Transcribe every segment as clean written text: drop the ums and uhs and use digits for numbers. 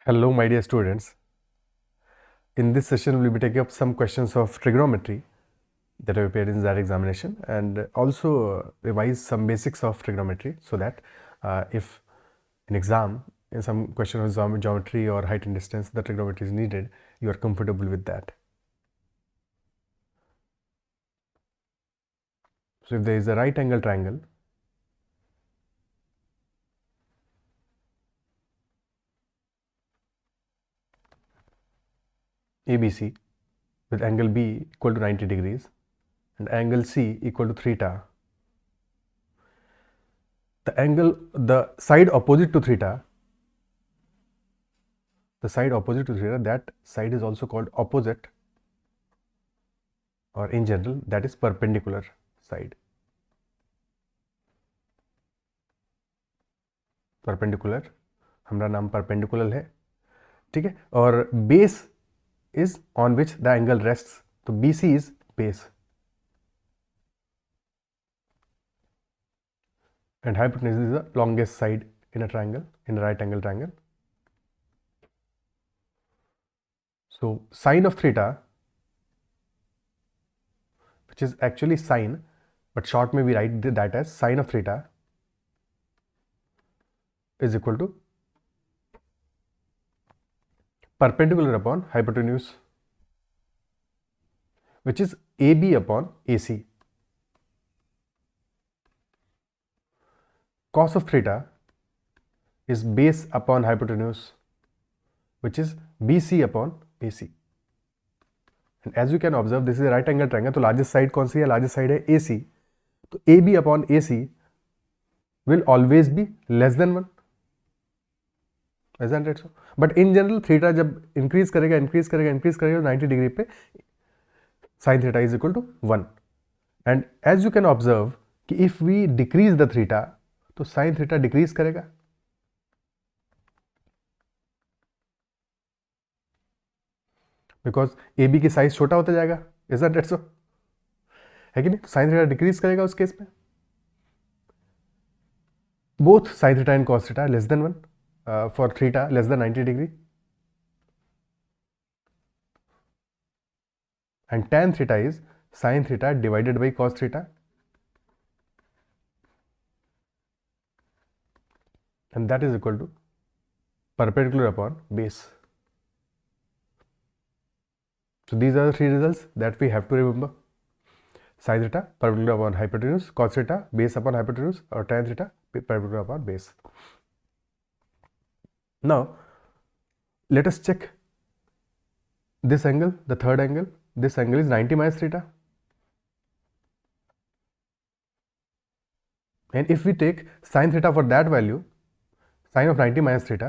Hello, my dear students. In this session, we'll be taking up some questions of trigonometry that have appeared in that examination and also revise some basics of trigonometry so that if in exam, in some question of geometry or height and distance, the trigonometry is needed, you are comfortable with that. So if there is a right angle triangle, ABC, with angle B equal to 90 degrees and angle C equal to theta, the side opposite to theta, that side is also called opposite, or in general that is perpendicular side. Perpendicular, हमारा नाम perpendicular है, ठीक है. और base is on which the angle rests, तो B C is base and hypotenuse is the longest side in a triangle, in a right angle triangle. So sine of theta, which is actually sine, but short may we write that as sine of theta, is equal to perpendicular upon hypotenuse, which is AB upon AC. Cos of theta is base upon hypotenuse, which is BC upon AC. And as you can observe, this is a right angle triangle. तो largest side कौन सी है? Largest side है AC. तो AB upon AC will always be less than 1. Isn't it so? But in general, theta जब increase करेगा 90 degree पे, sin theta is equal to 1. And as you can observe कि if we decrease the theta, तो sin theta decrease करेगा. Because A B की size छोटा होता जाएगा. Is that so? है कि नहीं? साइन थीटा डिक्रीज करेगा उस केस में. Both sign theta and cos theta less than 1 for theta less than 90 degree and tan theta is sine theta divided by cos theta and that is equal to perpendicular upon base. So these are the three results that we have to remember. Sin theta perpendicular upon hypotenuse, cos theta base upon hypotenuse, or tan theta perpendicular upon base. Now let us check this angle, the third angle. This angle is 90 minus theta, and if we take sin theta for that value, sin of 90 minus theta,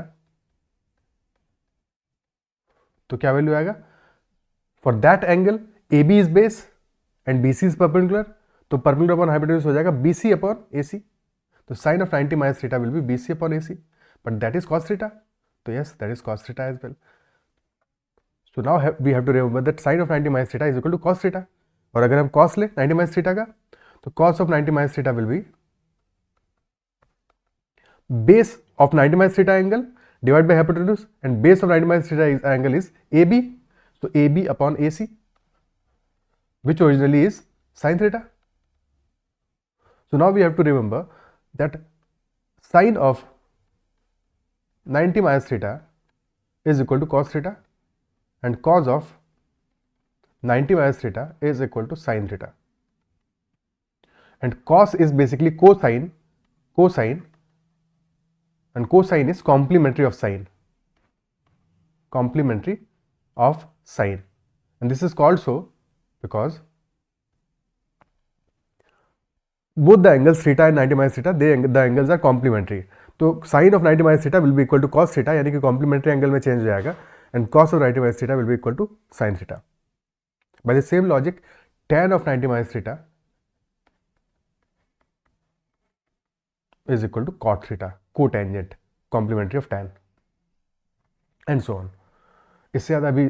तो क्या value आएगा? For that angle A B is base and B C is perpendicular, तो perpendicular upon hypotenuse हो जाएगा B C upon A C. तो sine of 90 minus theta will be B C upon A C, but that is cos theta. तो yes, that is cos theta as well. So now we have to remember that sine of 90 minus theta is equal to cos theta. और अगर हम cos ले 90 minus theta का, तो cos of 90 minus theta will B base of 90 minus theta angle divided by hypotenuse, and base of 90 minus theta angle is AB. So AB upon AC, which originally is sin theta. So now we have to remember that sine of 90 minus theta is equal to cos theta, and cos of 90 minus theta is equal to sin theta. And cos is basically cosine, and cosine is complementary of sine. And this is called so because both the angles theta and 90 minus theta, the angles are complementary. तो sin of 90 minus theta will be equal to cos theta, यानी कि complementary angle में change हो जाएगा, and cos of 90 minus theta will be equal to sin theta. By the same logic, tan of 90 minus theta is equal to cot theta, cotangent, complementary of tan, and so on. इससे ज़्यादा अभी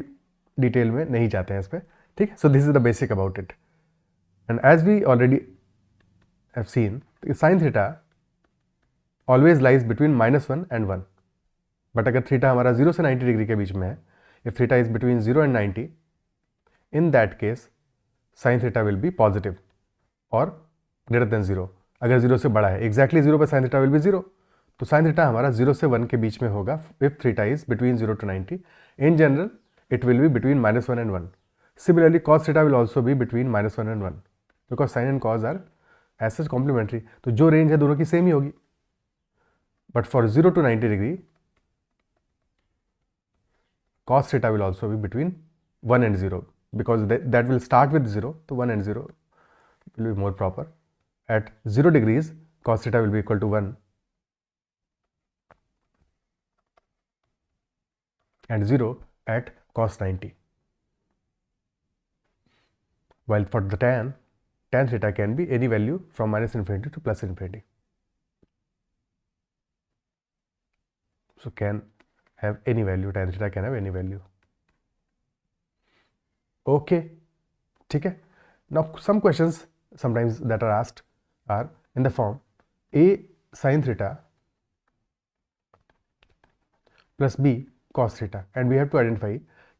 detail में नहीं जाते हैं इस पर, ठीक है. So this is the basic about it. And as we already have seen, sine theta always lies between -1 and 1. But अगर थीटा हमारा 0 से 90 डिग्री के बीच में है, if theta is between 0 and 90, in that case sine theta will be positive और greater than 0. अगर 0 से बड़ा है, एग्जैक्टली 0 पर साइन थीटा विल बी 0, तो साइन थीटा हमारा 0 से 1 के बीच में होगा if theta is between 0 to 90. In general it will be between -1 and 1. Similarly, cos theta will also be between -1 and 1 because sin and cos are as such complementary. तो जो range है दोनों की सेम ही होगी. But for 0 to 90 degree, cos theta will also be between 1 and 0 because that will start with 0. So 1 and 0 will be more proper. At 0 degrees, cos theta will be equal to 1 and 0 at cos 90. While for the tan theta can be any value from minus infinity to plus infinity. So can have any value, tan theta can have any value. Okay, ठीक है. Now some questions sometimes that are asked are in the form a sin theta plus b cos theta, and we have to identify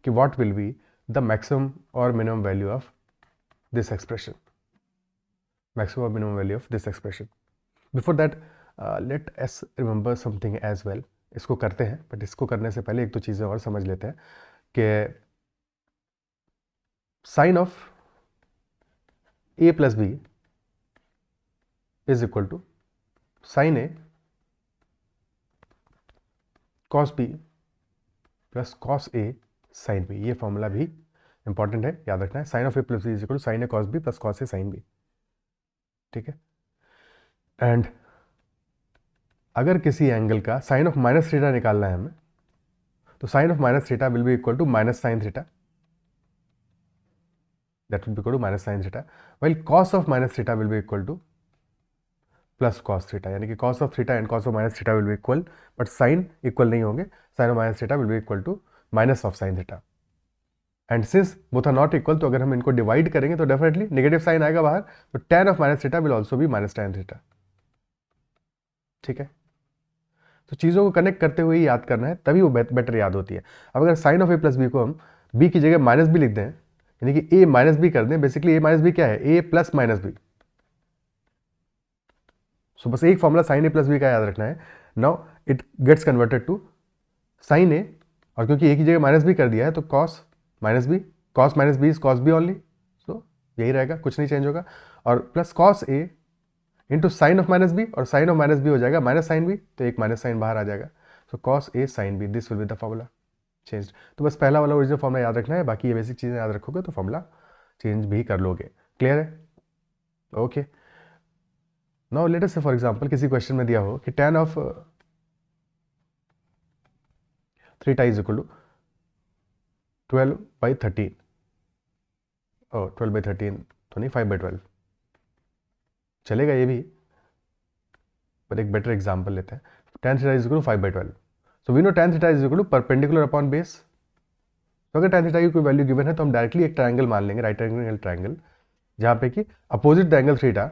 कि what will be the maximum or minimum value of this expression. Maximum or minimum value of this expression. Before that, let us remember something as well. इसको करते हैं, but इसको करने से पहले एक दो चीज़ें और समझ लेते हैं कि sine of a plus B is equal to sine A cos B plus cos A sine B. ये फॉर्मूला भी इंपॉर्टेंट है, याद रखना है. Sine of A plus B is equal to sine A cos B plus cos A sine B. ठीक है. And अगर किसी एंगल का साइन ऑफ माइनस थीटा निकालना है हमें, तो sine of minus theta will be equal to minus sine theta. That will be equal to minus sine theta. While cos of minus theta will be equal to plus cos theta. यानी कि cos of theta and cos of minus theta will be equal, but sine equal नहीं होंगे. Sine of minus theta will be equal to minus of sine theta. And since both are not equal, तो अगर हम इनको divide करेंगे तो definitely negative sign आएगा बाहर, तो tan of minus theta will also B minus tan theta. ठीक है. तो चीज़ों को कनेक्ट करते हुए ही याद करना है, तभी वो बेटर याद होती है. अब अगर sine of A plus B को हम बी की जगह माइनस बी लिख दें, यानी कि ए माइनस बी कर दें, बेसिकली ए माइनस बी क्या है, A plus minus B. So बस एक formula sine A plus B का याद रखना है. Now it gets converted to sine A, और क्योंकि ए की जगह माइनस बी कर दिया है तो cos minus B, cos minus B is cos B only. So यही रहेगा, कुछ नहीं चेंज होगा. और plus cos A into sine of minus B, और साइन ऑफ माइनस बी हो जाएगा माइनस साइन बी, तो एक माइनस साइन बाहर आ जाएगा. So cos A sine B, this will be the formula change. तो बस पहला वाला ओरिजिनल फॉर्मूला याद रखना है, बाकी ये बेसिक चीज़ें याद रखोगे तो फॉर्मूला चेंज भी कर लोगे. क्लियर है? ओके. नाउ लेट अस से फॉर एग्जांपल किसी क्वेश्चन में दिया हो कि tan of theta is equal to 12/13. ओ 12/13 तो नहीं, 5/12 चलेगा ये भी, पर एक बेटर एग्जांपल लेते हैं. tan theta is equal to 5/12. So we know tan theta is equal to perpendicular upon base. तो अगर tan थीटा की कोई वैल्यू गिवन है तो हम डायरेक्टली एक ट्रायंगल मान लेंगे, राइट एंगल ट्रायंगल, जहां पे कि opposite the angle theta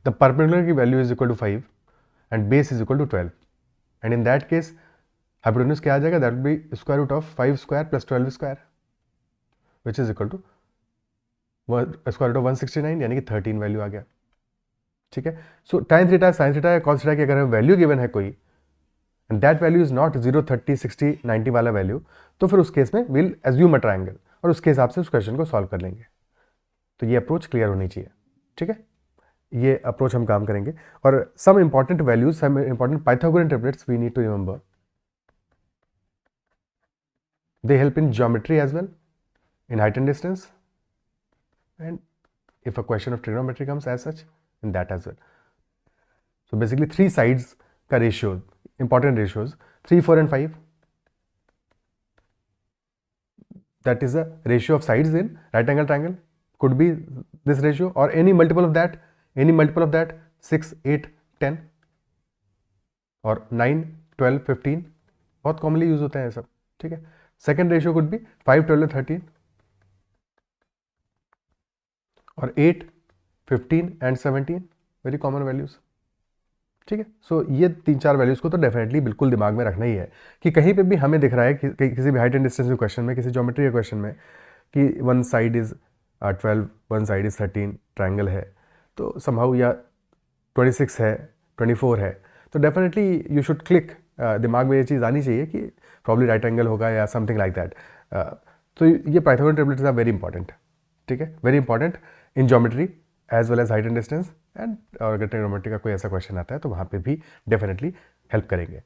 the perpendicular की value is equal to 5 and base is equal to 12. And in that case hypotenuse क्या आ जाएगा, that will be square root of 5 square plus 12 square, which is equal to square root of 169, यानी कि 13 value आ गया. ठीक है. So tan theta sine theta या कॉस थीटा की अगर हमें वैल्यू गिवन है कोई, and that value is not 0, 30, 60, 90 वाला वैल्यू, तो फिर उस केस में विल एज्यूम अ ट्रायंगल और उसके हिसाब से उस क्वेश्चन को सॉल्व कर लेंगे. तो ये अप्रोच क्लियर होनी चाहिए. ठीक है. ये अप्रोच हम काम करेंगे. और some important values, some important Pythagorean triplets we need to remember. They help in geometry as well, in height and distance, and if a question of trigonometry comes as such, in that as well. So basically 3 sides ka ratio, important ratios, 3, 4 and 5. That is the ratio of sides in right angle triangle. Could be this ratio or any multiple of that, 6, 8, 10 और 9, 12, 15 बहुत commonly use होते हैं सब. ठीक है. Second ratio could be 5, 12 and 13 और 8, 15 and 17, very common values. ठीक है। सो ये 3-4 वैल्यूज़ को तो डेफिनेटली बिल्कुल दिमाग में रखना ही है कि कहीं पे भी हमें दिख रहा है कि किसी भी हाइट एंड डिस्टेंस के क्वेश्चन में, किसी ज्योमेट्री के क्वेश्चन में कि one side is 12, one side is 13 triangle है, तो समहाउ या 26 है, 24 है, तो डेफिनेटली यू शुड क्लिक, दिमाग में ये चीज़ आनी चाहिए कि प्रॉब्ली राइट एंगल होगा या समथिंग लाइक दैट। तो ये Pythagorean triplets are very important, ठीक है, very important in geometry as well as height and distance, and और अगर ट्रिग्नोमेट्री का कोई ऐसा क्वेश्चन आता है तो वहाँ पे भी डेफिनेटली हेल्प करेंगे।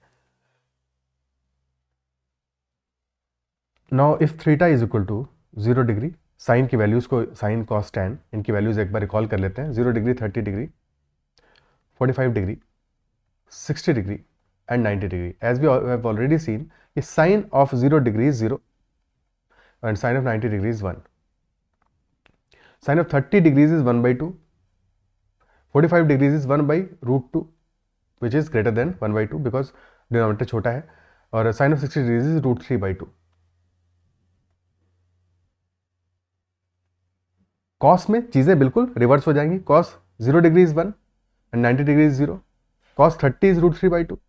Now if theta is equal to 0 degree, sine की वैल्यूज़ को, साइन कॉस टैन, इनकी वैल्यूज़ एक बार रिकॉल कर लेते हैं। 0 degree, 30 degree, 45 degree, 60 degree and 90 degree. As we have already seen, the sine of 0 degree is 0 and sine of 90 degree is 1. Sine of 30 degrees is 1 by 2. 45 degrees is 1 by root 2, which is greater than 1 by 2 because denominator छोटा है, और sine of 60 degrees is root 3 by 2. cos में चीज़ें बिल्कुल reverse हो जाएंगी. cos 0 degree is 1 and 90 degree is 0. cos 30 is root 3 by 2.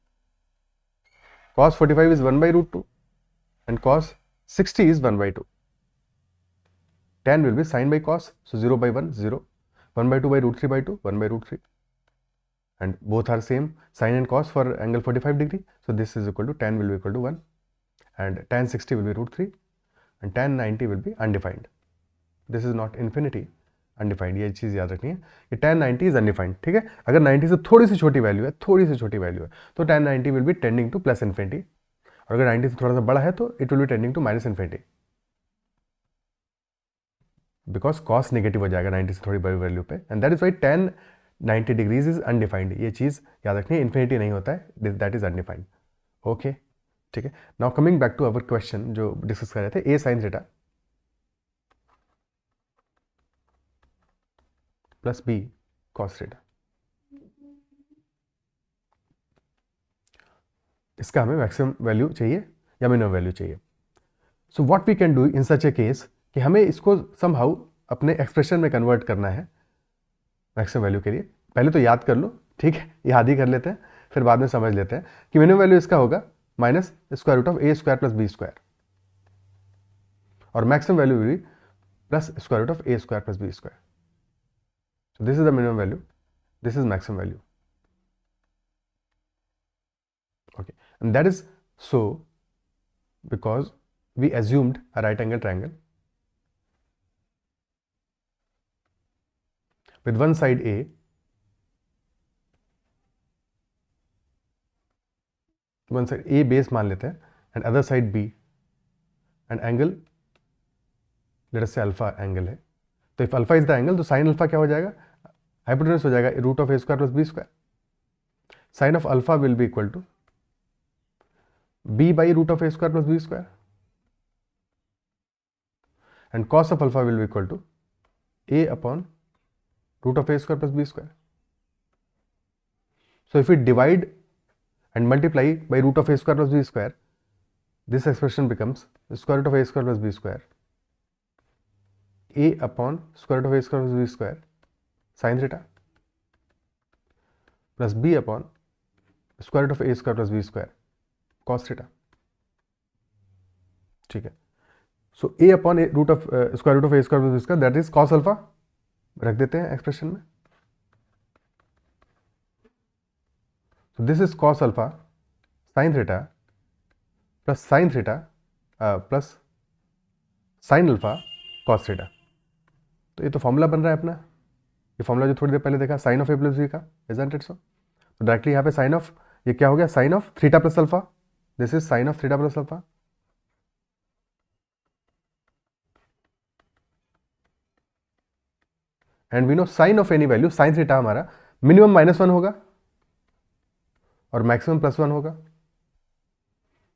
cos 45 is 1 by root 2 and cos 60 is 1 by 2. Tan will be sine by cos, so 0 by 1, 0. 1 by 2 by root 3 by 2, 1 by root 3. And both are same, sine and cos for angle 45 degree. So this is equal to, tan will be equal to 1. And tan 60 will be root 3. And tan 90 will be undefined. This is not infinity, undefined. ये चीज़ याद रखनी है कि tan 90 is undefined, ठीक है। अगर 90 से थोड़ी सी छोटी वैल्यू है, थोड़ी सी छोटी वैल्यू है, तो tan 90 will be tending to plus infinity. और अगर 90 से थोड़ा सा बड़ा है तो it will be tending to minus infinity. Because cos negative हो जाएगा 90 से थोड़ी बड़ी वैल्यू पे, and that is why tan 90 degrees is undefined. ये चीज़ याद रखनी है, इन्फिनिटी नहीं होता है, दैट इज अनडिफाइंड। ओके, ठीक है। Now coming back to our question जो डिस्कस कर रहे थे, a sine theta plus b cos theta, इसका हमें मैक्सिमम वैल्यू चाहिए या मिनिमम वैल्यू चाहिए। So what we can do in such a case कि हमें इसको समहाउ अपने एक्सप्रेशन में कन्वर्ट करना है मैक्सिमम वैल्यू के लिए। पहले तो याद कर लो, ठीक है, याद ही कर लेते हैं, फिर बाद में समझ लेते हैं कि मिनिमम वैल्यू इसका होगा minus square root of A square plus B square, और मैक्सिमम वैल्यू भी plus square root of A square plus B square. So this is the minimum value, this is maximum value. Okay, and that is so because we assumed a right angle triangle with one side A base मान लेते हैं and other side B and angle let us say alpha angle है। तो if alpha is the angle तो sin alpha क्या हो जाएगा, hypotenuse हो जाएगा root of a square plus b square। sin of alpha will be equal to b by root of a square plus b square and cos of alpha will be equal to a upon root of a square plus b square. So if we divide and multiply by root of a square plus b square, this expression becomes square root of a square plus b square, a upon square root of a square plus b square sin theta plus b upon square root of a square plus b square cos theta, ठीक है। So a upon root of square root of A square plus square, that is cos alpha, रख देते हैं expression में। So this is cos alpha sine theta plus sine theta plus sine alpha cos theta. तो ये तो formula बन रहा है अपना, ये फॉर्मूला जो थोड़ी देर पहले देखा sine of A plus B का, इजंट इट सो। तो डायरेक्टली यहाँ पे साइन ऑफ, ये क्या हो गया, sine of theta plus alpha, this is sine of theta plus alpha. And we know sine of any value, sine theta हमारा minimum -1 होगा और मैक्सिमम +1 होगा।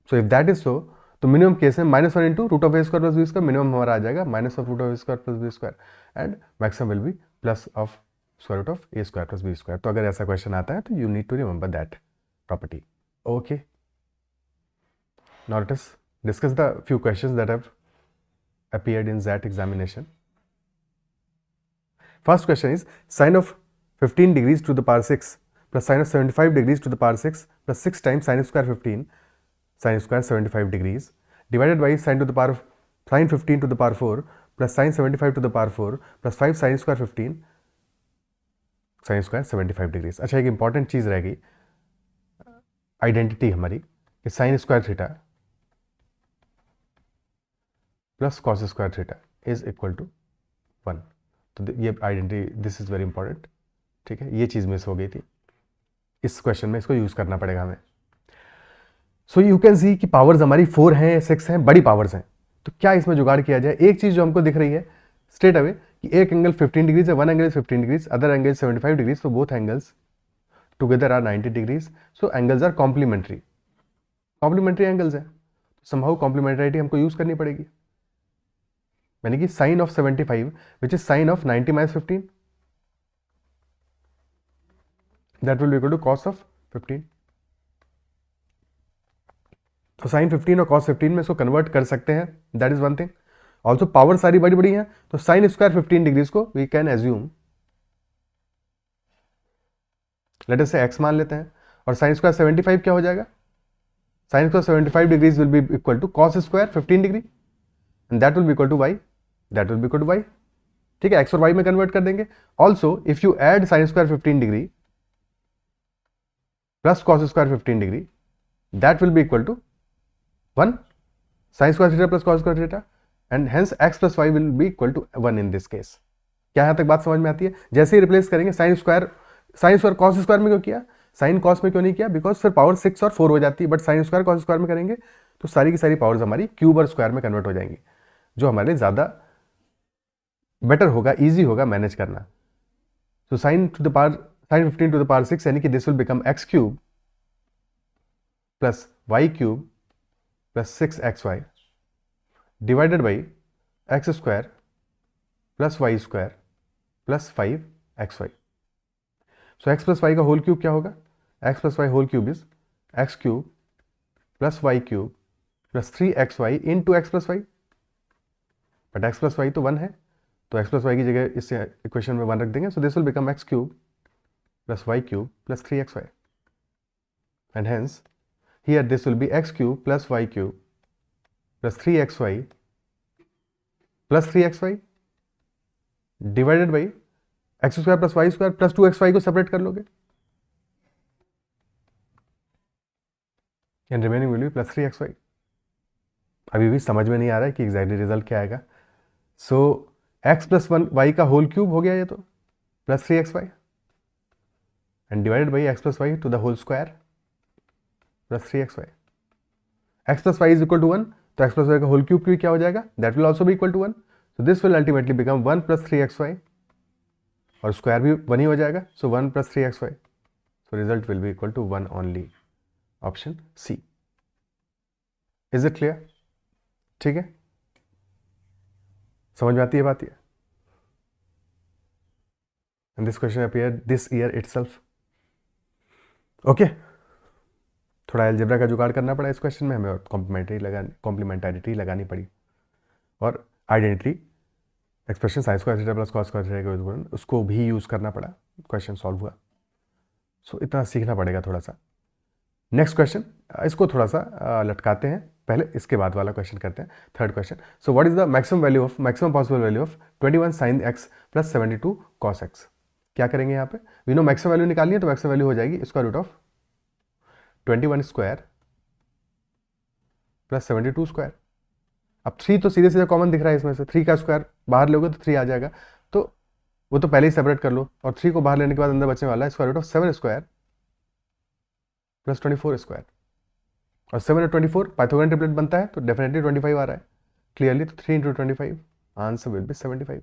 So if that is so, तो मिनिमम केस में -1 into root of A square plus B square, minimum हमारा आ जाएगा minus of root of A square plus B square and maximum will be plus of square root of A square plus B square. तो अगर ऐसा question आता है तो you need to remember that property. Okay, now let us discuss the few questions that have appeared in that examination. First question is sin of 15 degrees to the power 6 plus sine of 75 degrees to the power 6 plus 6 times sine square 15 sine square 75 degrees divided by sine to the power sine 15 to the power 4 plus sine 75 to the power 4 plus 5 sine square 15 sine square 75 degrees. अच्छा, एक important चीज़ रहेगी identity हमारी कि sine square theta plus cos square theta is equal to 1। तो ये identity, this is very important. ठीक है, ये चीज़ मिस हो गई थी इस क्वेश्चन में, इसको यूज़ करना पड़ेगा हमें। सो यू कैन सी कि पावर्स हमारी 4 हैं 6 हैं, बड़ी पावर्स हैं। तो क्या इसमें जुगाड़ किया जाए? एक चीज़ जो हमको दिख रही है स्ट्रेट अवे कि एक एंगल 15 डिग्रीज है, one angle is 15 degrees, other angle 75 degrees, तो both angles together are 90 degrees. So angles are complementary, complementary angles है, समहाउ कॉम्प्लीमेंट्रिटी हमको यूज़ करनी पड़ेगी। यानी कि sine of 75 which is sine of 90 minus 15 that will be equal to cos of 15। तो sign 15 और cos 15 में इसको कन्वर्ट कर सकते हैं, that is one thing. Also power सारी बड़ी बड़ी हैं, तो साइन स्क्वायर 15 डिग्रीज को we can assume, let us से एक्स मान लेते हैं, और साइन स्क्वायर 75 क्या हो जाएगा? Sine square 75 degrees will be equal to cos square 15 degree and that will be equal to Y, that will be equal to Y. ठीक है, एक्स और वाई में कन्वर्ट कर देंगे। Also if you add sine square 15 degree plus cos square 15 degree that will be equal to 1 sin square theta plus cos square theta and hence x plus y will be equal to 1 in this case। क्या यहां तक बात समझ में आती है? जैसे ही replace करेंगे साइन स्क्वायर कॉस स्क्वायर में क्यों किया, साइन कॉस में क्यों नहीं किया? बिकॉज फिर पावर 6 और 4 हो जाती है, but sine square cos square में करेंगे तो सारी की सारी पावर्स हमारी क्यूब और स्क्वायर में कन्वर्ट हो जाएंगी, जो हमारे लिए ज़्यादा बेटर होगा, ईजी होगा मैनेज करना। तो sine to the power sine 15 to the power 6 यानी कि this will become X cube plus Y cube plus 6xy divided by X square plus Y square plus 5xy। So X plus Y का whole cube क्या होगा? X plus Y whole cube is X cube plus Y cube plus 3xy into X plus Y, but X plus Y तो 1 है, तो x plus Y की जगह इस equation में 1 रख देंगे। So this will become X cube plus Y cube plus 3xy and hence here this will be x cube plus y cube plus 3xy plus 3xy divided by x square plus y square plus 2xy को separate कर लोगे and remaining will be plus 3xy। अभी भी समझ में नहीं आ रहा है कि एग्जैक्टली रिजल्ट क्या आएगा। सो x प्लस 1 y का होल क्यूब हो गया ये, तो plus 3xy and divided by x plus Y to the whole square plus 3xy। x plus Y is equal to 1, तो x प्लस वाई का whole cube भी क्या हो जाएगा? That will also be equal to 1। So this will ultimately become 1 plus 3xy और square भी 1 ही हो जाएगा, सो 1 plus 3xy। So result will be equal to 1 only, option C. Is it clear? ठीक है, समझ में आती है बात ये? And this question appear this year itself. Okay, थोड़ा अलजेब्रा का जुगाड़ करना पड़ा इस क्वेश्चन में हमें, और कॉम्प्लीमेंटरिटी लगानी पड़ी, और identity expression sign square theta plus cos square theta उसको भी यूज़ करना पड़ा, क्वेश्चन सॉल्व हुआ। सो इतना सीखना पड़ेगा थोड़ा सा। नेक्स्ट क्वेश्चन, इसको थोड़ा सा लटकाते हैं, पहले इसके बाद वाला क्वेश्चन करते हैं, third question. So what is the maximum possible value of 21 sine x plus 72 cos x? क्या करेंगे यहाँ पे? वी नो मैक्सिमम वैल्यू निकालनी है, तो मैक्सिमम वैल्यू हो जाएगी square root of 21 square plus 72 square. अब 3 तो सीधे सीधे कॉमन दिख रहा है इसमें से, 3 का स्क्वायर बाहर लोगे तो 3 आ जाएगा, तो वो तो पहले ही सेपरेट कर लो, और 3 को बाहर लेने के बाद अंदर बचने वाला है square root of 7 square plus 24 square. और 7 और 24 पाइथागोरन ट्रिपलेट बनता है, तो डेफिनेटली 25 आ रहा है क्लियरली, तो 3 into 25 answer will be 75,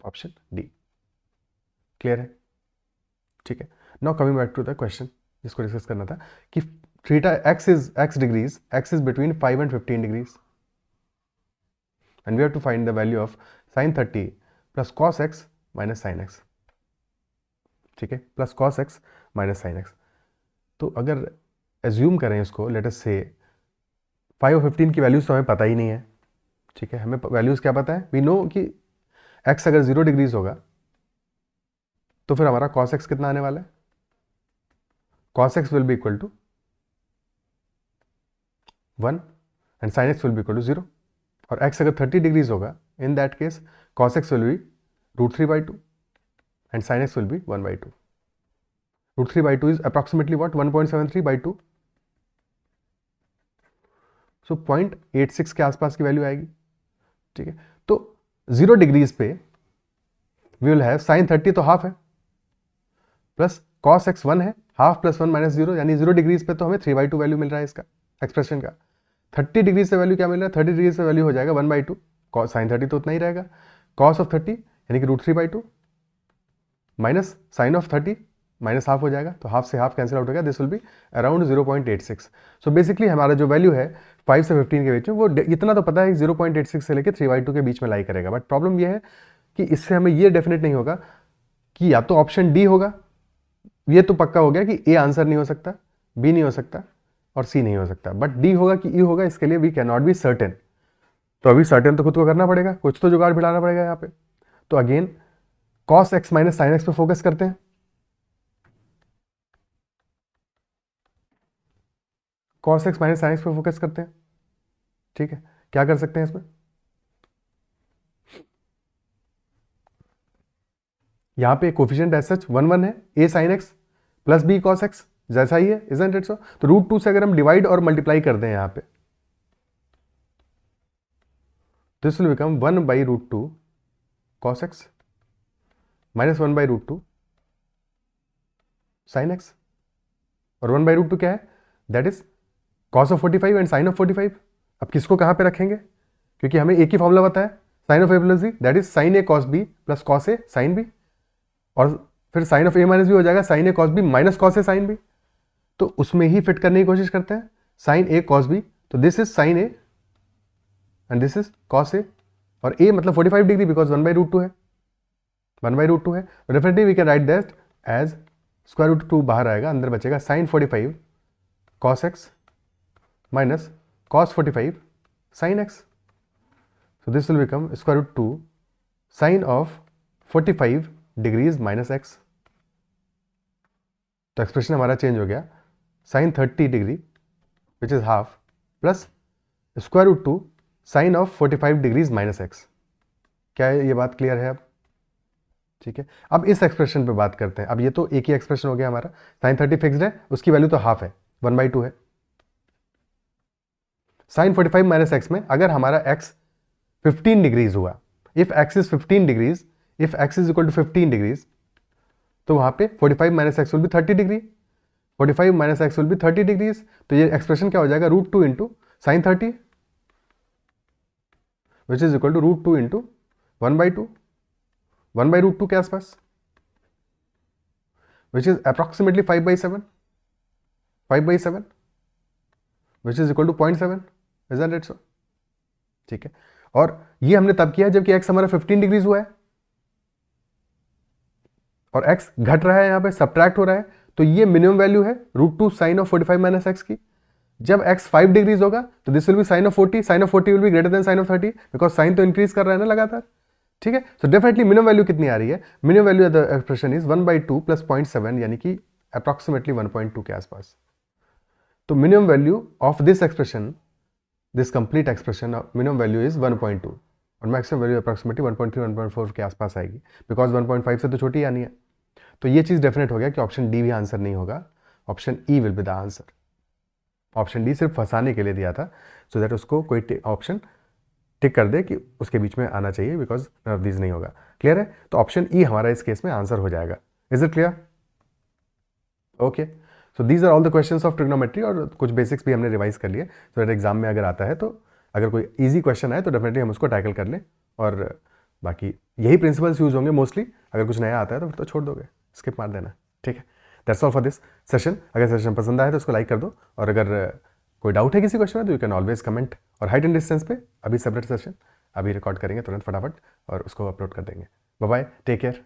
option D. Clear है? ठीक है, now coming back to the question जिसको डिस्कस करना था कि theta x degrees, x is between 5 and 15 degrees and we have to find the value of sine 30 plus cos x minus sine x। ठीक है, plus cos x minus sine x। तो अगर assume करें इसको, late us से 5 और 15 की values तो हमें पता ही नहीं है। ठीक है, हमें वैल्यूज क्या पता है? वी नो कि x अगर 0 डिग्रीज होगा तो फिर हमारा cos x कितना आने वाला है? cos x will be equal to 1 and sin x will be equal to 0, और x अगर 30 डिग्रीज होगा, in that case cos x will be √3/2 and sin x will be 1/2. √3/2 is approximately what? 1.73/2. So 0.86 के आसपास की value आएगी. ठीक है, तो 0 डिग्रीज पे वी विल हैव sin 30 तो हाफ है, प्लस cos x 1 है, हाफ प्लस 1 माइनस 0, यानी 0 डिग्रीज पे तो हमें 3/2 वैल्यू मिल रहा है इसका एक्सप्रेशन का. 30 डिग्री से वैल्यू क्या मिल रहा है? 30 डिग्री से वैल्यू हो जाएगा 1/2. sin 30 तो उतना ही रहेगा. cos ऑफ 30 यानी कि √3/2 माइनस साइन ऑफ 30 माइनस हाफ हो जाएगा, तो हाफ से हाफ कैंसिल आउट हो गया. This will be around 0.86. So basically हमारा जो वैल्यू है 5 से 15 के बीच में, वो इतना तो पता है 0.86 से लेकर 3/2 के बीच में लाई करेगा. बट प्रॉब्लम ये है कि इससे हमें ये डेफिनेट नहीं होगा कि या तो ऑप्शन डी होगा, ये तो पक्का हो गया कि ए आंसर नहीं हो सकता, बी नहीं हो सकता और सी नहीं हो सकता, बट डी होगा कि ई होगा, इसके लिए we can not be certain. तो अभी सर्टेन तो खुद को करना पड़ेगा, कुछ तो जुगाड़ भिड़ाना पड़ेगा यहाँ पे. तो again cos x minus sin x पे फोकस करते हैं. cos x minus sin x पे फोकस करते हैं. ठीक है, क्या कर सकते हैं इसमें? यहां पे कोफिशिएंट एज सच 1 है, a sin x plus b cos x जैसा ही है, इजंट इट सो? तो √2 से अगर हम डिवाइड और मल्टीप्लाई कर दें यहां पे, this will become 1/√2 cos x minus 1/√2 sin x, और 1/√2 क्या है? That is cos of 45 and sin of 45. अब किसको कहां पे रखेंगे? क्योंकि हमें एक ही फॉर्मूला पता है, sin of a plus b, that is sin a cos b plus cos a sin b, और फिर sin of a minus b हो जाएगा sin a cos b minus cos a sin b. तो उसमें ही fit करने की कोशिश करते हैं. sin a cos b, तो this is sin a and this is cos a, और a मतलब 45 डिग्री बिकॉज 1/√2 है, 1/√2 है. Definitely we can write that as √2 बाहर आएगा, अंदर बचेगा sin 45 cos x minus cos 45 sin x. So this will become √2 sin of 45 degrees minus x. तो expression हमारा चेंज हो गया, sin 30 degree which is half plus √2 sin of 45 degrees minus x. क्या ये बात क्लियर है अब? ठीक है, अब इस एक्सप्रेशन पे बात करते हैं. अब ये तो एक ही एक्सप्रेशन हो गया हमारा, sin 30 फिक्स्ड है, उसकी वैल्यू तो हाफ है, 1/2 है. sin 45 माइनस x में अगर हमारा x 15 डिग्रीज हुआ, if x is 15 degrees, if x is equal to 15 degrees, तो वहां पे 45 minus x will be 30 degree, 45 minus x will be 30 degrees. तो ये एक्सप्रेशन क्या हो जाएगा? √2 into sine 30 which is equal to √2 into 1/2, 1/√2 के आसपास, which is approximately 5/7, 5/7 which is equal to 0.7. Isn't it so? ठीक है, और ये हमने तब किया जबकि x हमारा 15 डिग्रीज हुआ है और x घट रहा है, यहां पे सब्ट्रैक्ट हो रहा है. तो ये मिनिमम वैल्यू है √2 साइन ऑफ 45 माइनस एक्स की. जब x 5 डिग्रीज होगा तो this will be sine of 40, sine of 40 will be greater than sine of 30 because sine तो इंक्रीज कर रहा है ना लगातार. ठीक है, सो डेफिनेटली मिनिमम वैल्यू कितनी आ रही है? Minimum value of the expression is 1/2 plus 0.7 यानी कि अप्रॉक्सीमेटली 1.2 के आसपास. तो minimum value of this expression, this complete expression minimum value is 1.2 और मैक्सिमम वैल्यू अप्रॉक्सीमेटली 1.3 1.4 के आसपास आएगी बिकॉज 1.5 से तो छोटी आनी है. तो ये चीज़ डेफिनेट हो गया कि ऑप्शन डी भी आंसर नहीं होगा, option E will be the answer. Option D सिर्फ फंसाने के लिए दिया था सो दैट उसको कोई ऑप्शन टिक कर दे कि उसके बीच में आना चाहिए, बिकॉज नन ऑफ दीज नहीं होगा. क्लियर है? तो ऑप्शन ई हमारा इस केस में आंसर हो जाएगा. Is it clear? Okay, so these are all the questions of trigonometry, और कुछ बेसिक्स भी हमने रिवाइज कर लिए सो दैट एग्जाम में अगर आता है तो अगर कोई इजी क्वेश्चन आए तो डेफिनेटली हम उसको टैकल कर लें. और बाकी यही प्रिंसिपल्स यूज होंगे मोस्टली. अगर कुछ नया आता है तो फिर तो छोड़ दोगे, स्किप मार देना. ठीक है, that's all for this session. अगर सेशन पसंद आए तो उसको लाइक कर दो, और अगर कोई डाउट है किसी क्वेश्चन में तो यू कैन ऑलवेज कमेंट. और हाइट एंड डिस्टेंस पे अभी सेपरेट सेशन अभी रिकॉर्ड करेंगे तुरंत फटाफट और उसको अपलोड कर देंगे. Bye bye, take care.